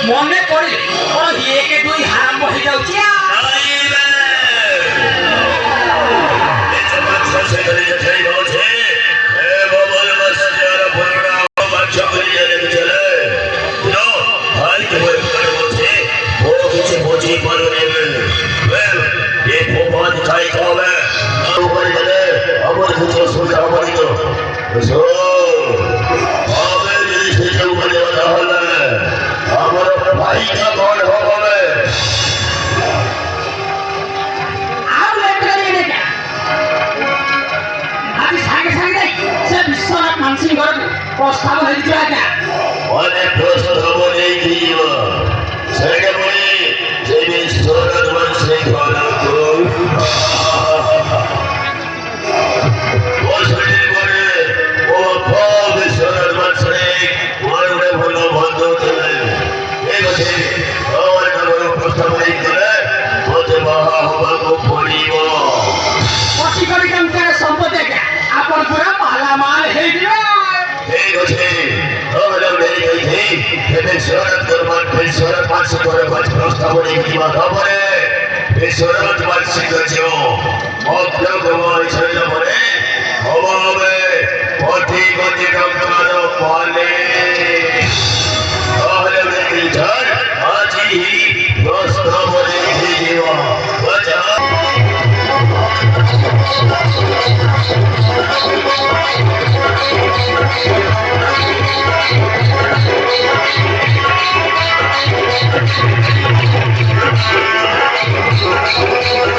মনে পড়ে একে দুই আরম্ভ হয়ে যাচ্ছে প্রস্তাব হয়েছে আজ্ঞা অনেক প্রস্তাব নেই দিব সেটা বলি যে বিশ্বনাথ মানুষের ঘরে বছরের পরে ও বিশ্বনাথ মানুষের ঘরে ভালো বন্ধ করে ঠিক আছে আমার নামের প্রস্তাব নেই দিলে বলতে মহা হবাকে পড়িব অতি করে কামকার সম্পদ আপন পুরা মালামাল হয়ে যাবে ঠিক আছে তাহলে মেরে গেছি বিশ্বনাথ দরবার বিশ্বনাথ মানসিক করে বাজ প্রস্তাব নেই দিবা তারপরে বিশ্বনাথ মানসিক আছে মগ্ন তোমার ছেলে পরে অভাবে অতি গতি কামকার পালে তাহলে মেরে যান আজই প্রস্তাব নেই দিবা বাজা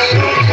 Thank you.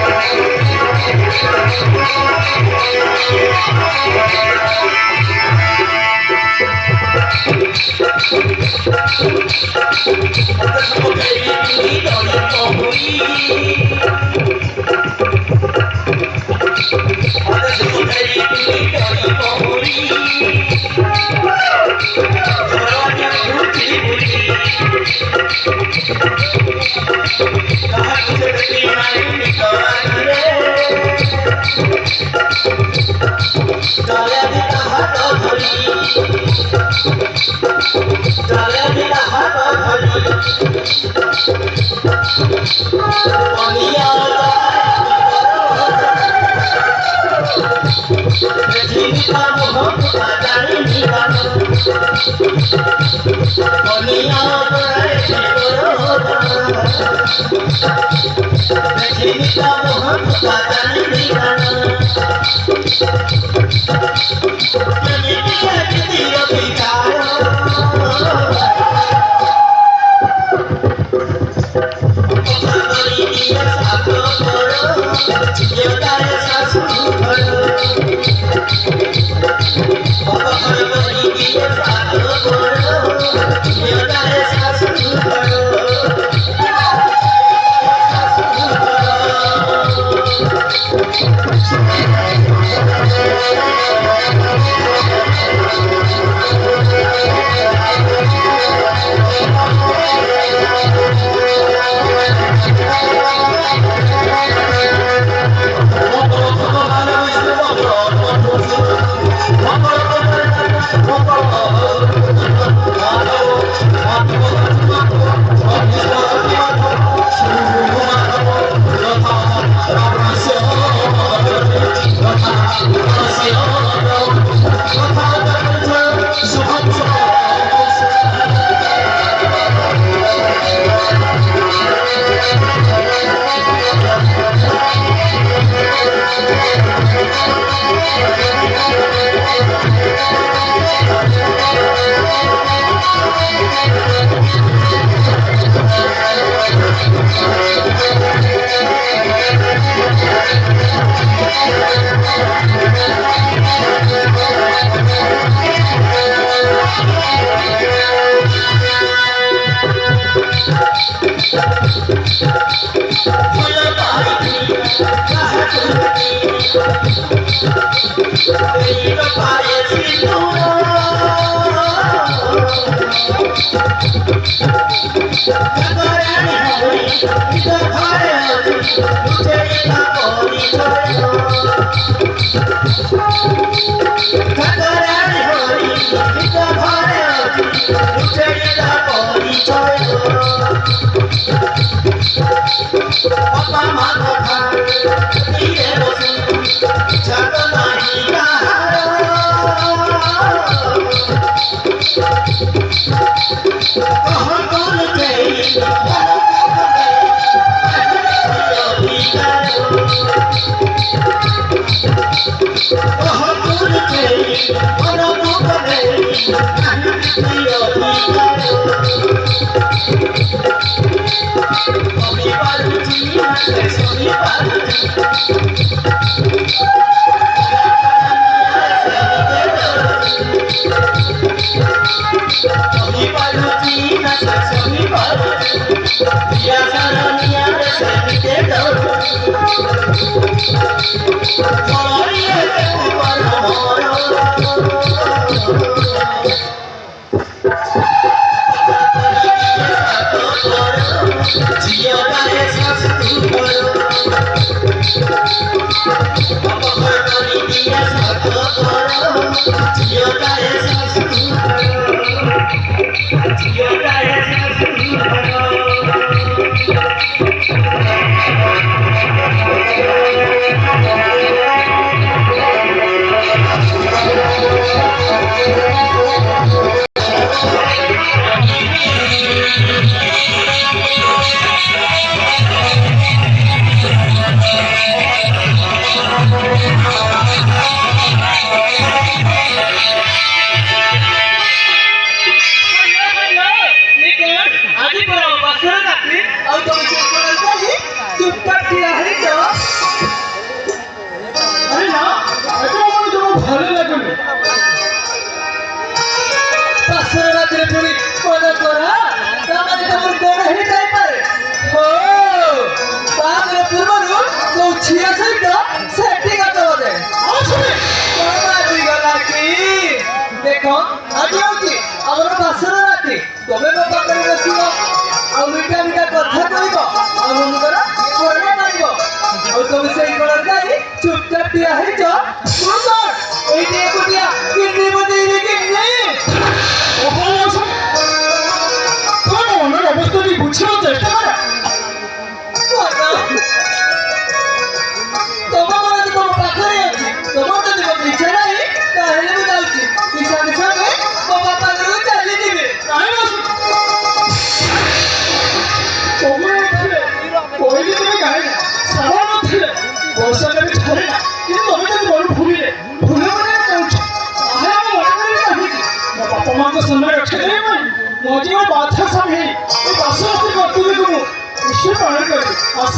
ଆଶ୍ୱସ୍ତି କର୍ତ୍ତବ୍ୟକୁ ମୁଁ ନିଶ୍ଚୟ ପାଳନ କରିବି। ଆସ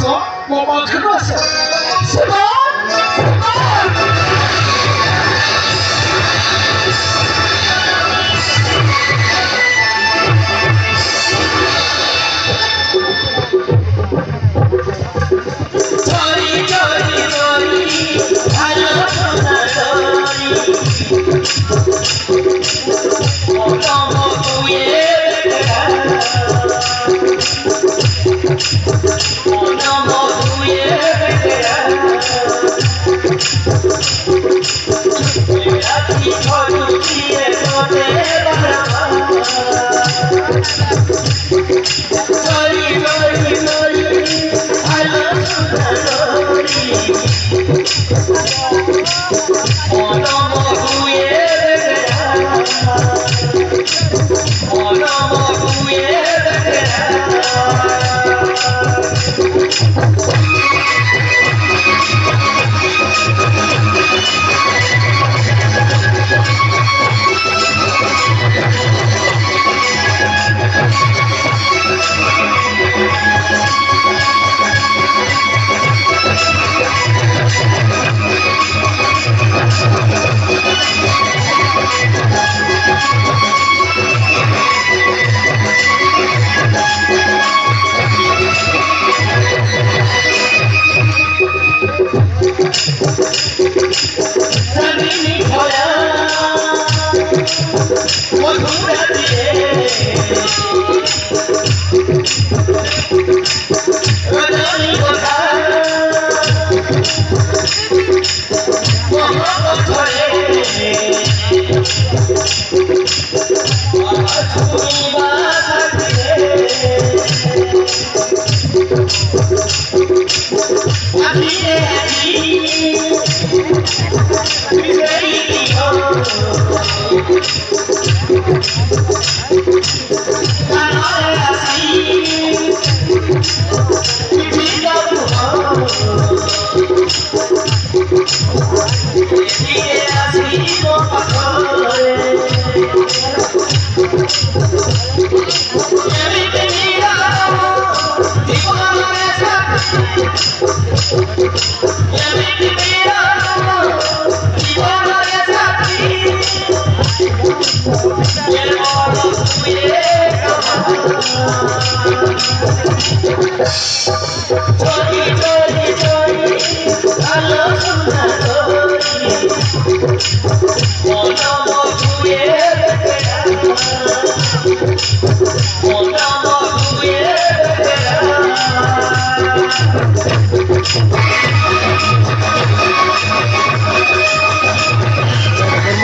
ମୋ ପାଖକୁ ଆସ। ଶିବ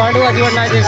मांडू अजीवन नाही दे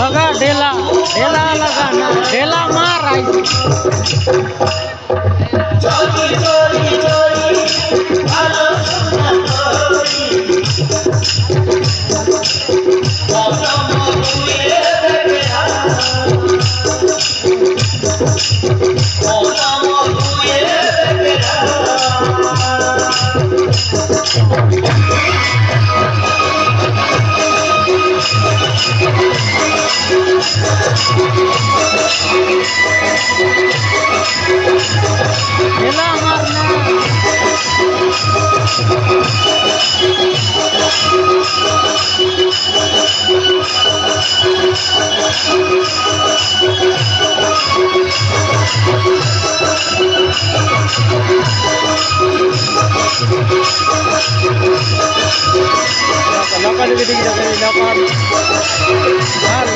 लगा ढेला ढेला लगाना ঢেলা মার আইছে চলি চলি চলি ভালো সোনা করি মনম দুয়ে বেলা মনম দুয়ে বেলা ঢেলা মার না লকা দিকে দিকে যাবে লকা আর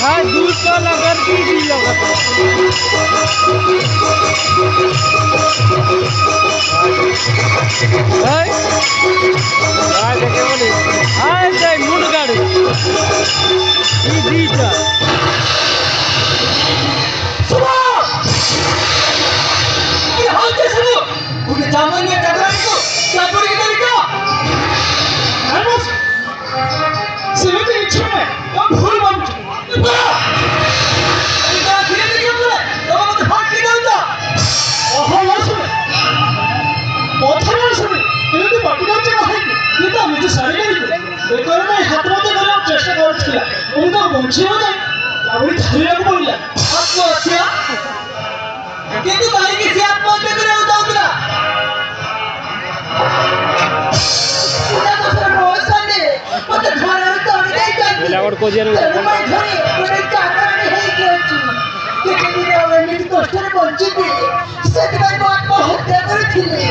हाँ दूध का लगा दी लगा देखे बोले हाँ जाए मुंड गाड़ी दीटा চেষ্টা করছিলাম উনি তো বলছিল না আমি ধরে বললাম আত্মহত্যা কিন্তু তাই কি সে আত্মহত্যা করে উঠাও না और को जरूर কষ্টের বঞ্চিত সেদিন আত্মহত্যা করেছিলে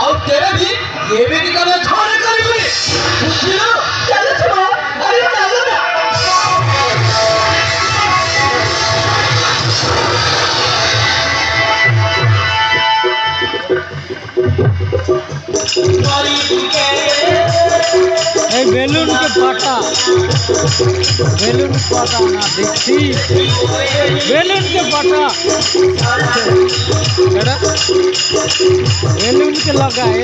और तेरा भी ये भी निकलना छोड़ कर भी चलो चलो अरे चलो ना बेलून के पाटा ना देखी बेलून के पाटा बेलून के लगा है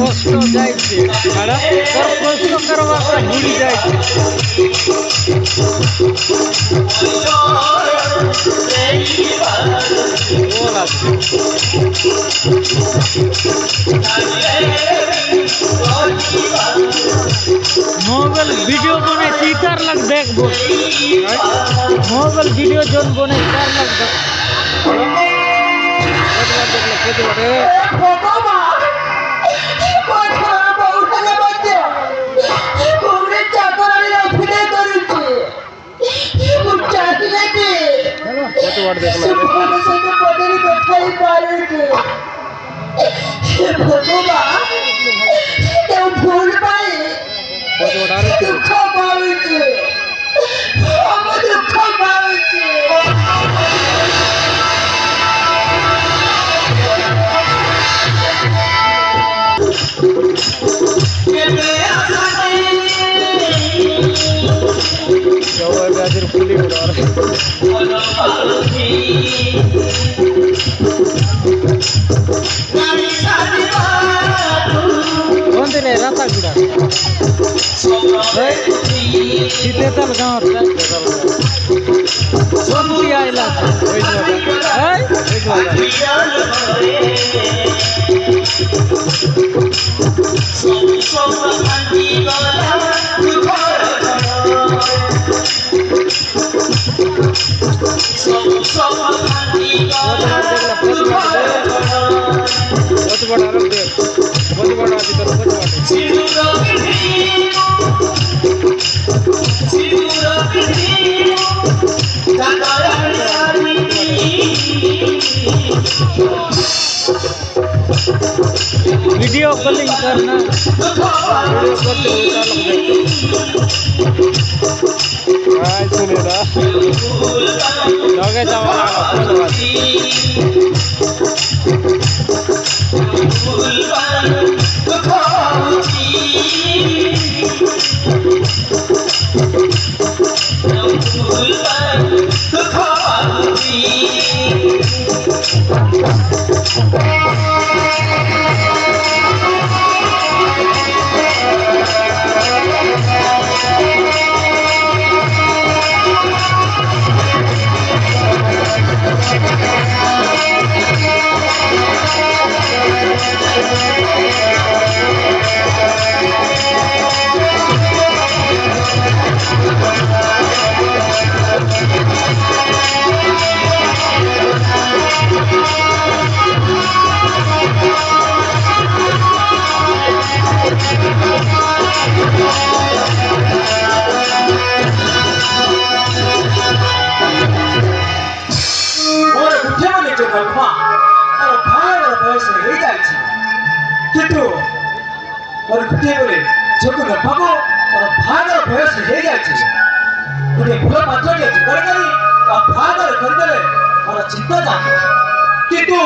कष्ट जाए कष्ट करवा भूली जाए मोबाइल वीडियो बने चीतार लग देख बो मोबाइल वीडियो जोन बने चार लग देख ভুল পাই দুঃখ পাওয়াছে আমার দুঃখ পাওয়াছে फुली उड़ा कौन दिन राता गुड़ा सीते तल गाँव सोनपुरी आइला দেখ বজবাটা আছে তোর বজবাটা সিঁদুর वीडियो कॉलिंग करना वीडियो करते हुए चालक देखते हाय सुनेदा लगे जावा কিন্তু ওর ঘুটে বলে যখন পাবো ওর ভাগর বয়স হয়ে যাচ্ছে ওরে ভুলো পাত্র গেছে করে ভাগর করে দেবে ওরা চিন্তা জানে কিন্তু